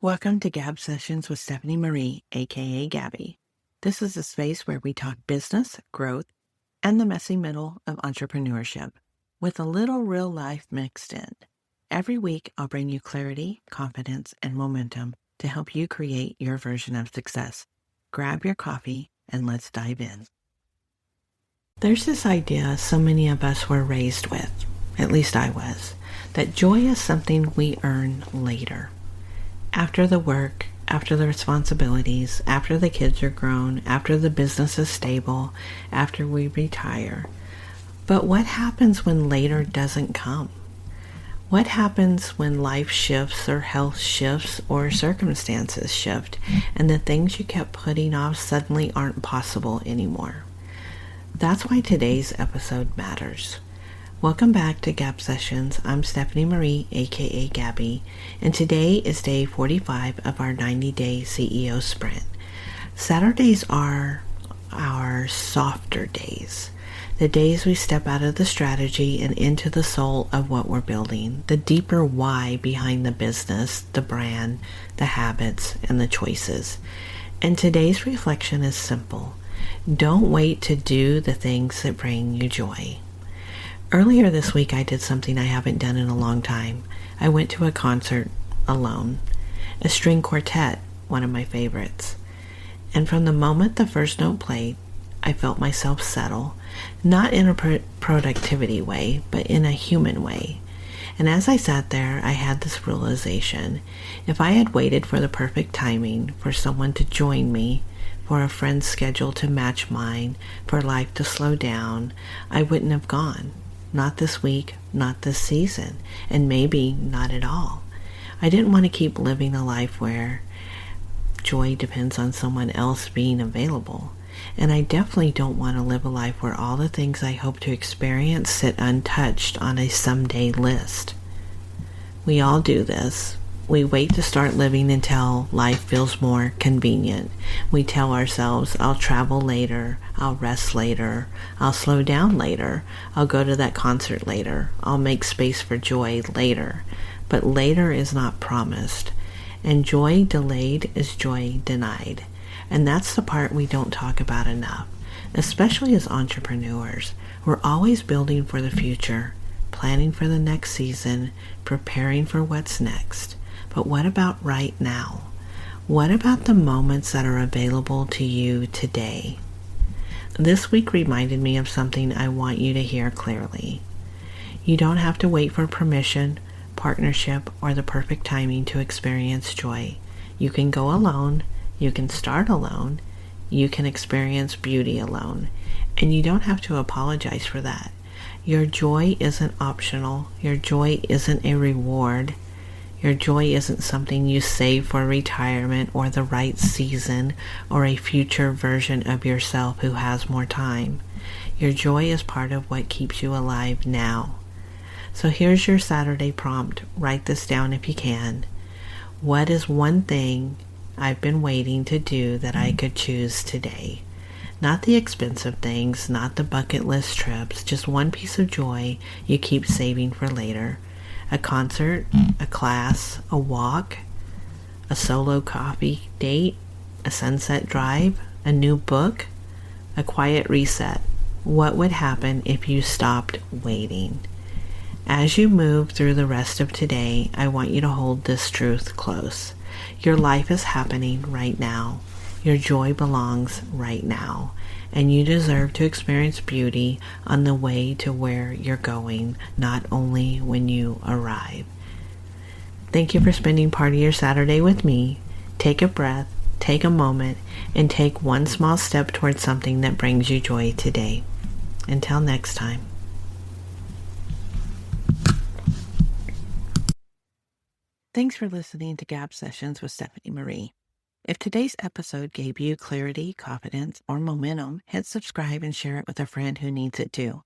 Welcome to Gab Sessions with Stephanie Marie, aka Gabbie. This is a space where we talk business, growth, and the messy middle of entrepreneurship, with a little real life mixed in. Every week, I'll bring you clarity, confidence, and momentum to help you create your version of success. Grab your coffee and let's dive in. There's this idea so many of us were raised with, at least I was, that joy is something we earn later. After the work, after the responsibilities, after the kids are grown, after the business is stable, after we retire. But what happens when later doesn't come? What happens when life shifts or health shifts or circumstances shift and the things you kept putting off suddenly aren't possible anymore? That's why today's episode matters. Welcome back to Gab Sessions. I'm Stephanie Marie, aka Gabbie, and today is day 45 of our 90-day CEO sprint. Saturdays are our softer days, the days we step out of the strategy and into the soul of what we're building, the deeper why behind the business, the brand, the habits, and the choices. And today's reflection is simple. Don't wait to do the things that bring you joy. Earlier this week, I did something I haven't done in a long time. I went to a concert alone, a string quartet, one of my favorites. And from the moment the first note played, I felt myself settle, not in a productivity way, but in a human way. And as I sat there, I had this realization. If I had waited for the perfect timing, for someone to join me, for a friend's schedule to match mine, for life to slow down, I wouldn't have gone. Not this week, not this season, and maybe not at all. I didn't want to keep living a life where joy depends on someone else being available. And I definitely don't want to live a life where all the things I hope to experience sit untouched on a someday list. We all do this. We wait to start living until life feels more convenient. We tell ourselves, I'll travel later, I'll rest later, I'll slow down later, I'll go to that concert later, I'll make space for joy later. But later is not promised, and joy delayed is joy denied. And that's the part we don't talk about enough, especially as entrepreneurs. We're always building for the future, planning for the next season, preparing for what's next. But what about right now? What about the moments that are available to you today? This week reminded me of something I want you to hear clearly. You don't have to wait for permission, partnership, or the perfect timing to experience joy. You can go alone, you can start alone, you can experience beauty alone, and you don't have to apologize for that. Your joy isn't optional. Your joy isn't a reward. Your joy isn't something you save for retirement or the right season or a future version of yourself who has more time. Your joy is part of what keeps you alive now. So here's your Saturday prompt. Write this down if you can. What is one thing I've been waiting to do that I could choose today? Not the expensive things, not the bucket list trips, just one piece of joy you keep saving for later. A concert, a class, a walk, a solo coffee date, a sunset drive, a new book, a quiet reset. What would happen if you stopped waiting? As you move through the rest of today, I want you to hold this truth close. Your life is happening right now. Your joy belongs right now. And you deserve to experience beauty on the way to where you're going, not only when you arrive. Thank you for spending part of your Saturday with me. Take a breath, take a moment, and take one small step towards something that brings you joy today. Until next time. Thanks for listening to Gab Sessions with Stephanie Marie. If today's episode gave you clarity, confidence, or momentum, hit subscribe and share it with a friend who needs it too.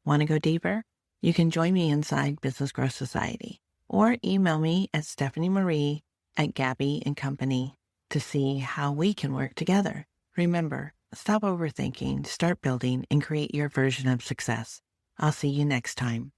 Want to go deeper? You can join me inside Business Growth Society or email me at stephaniemarie@gabbieandcompany to see how we can work together. Remember, stop overthinking, start building, and create your version of success. I'll see you next time.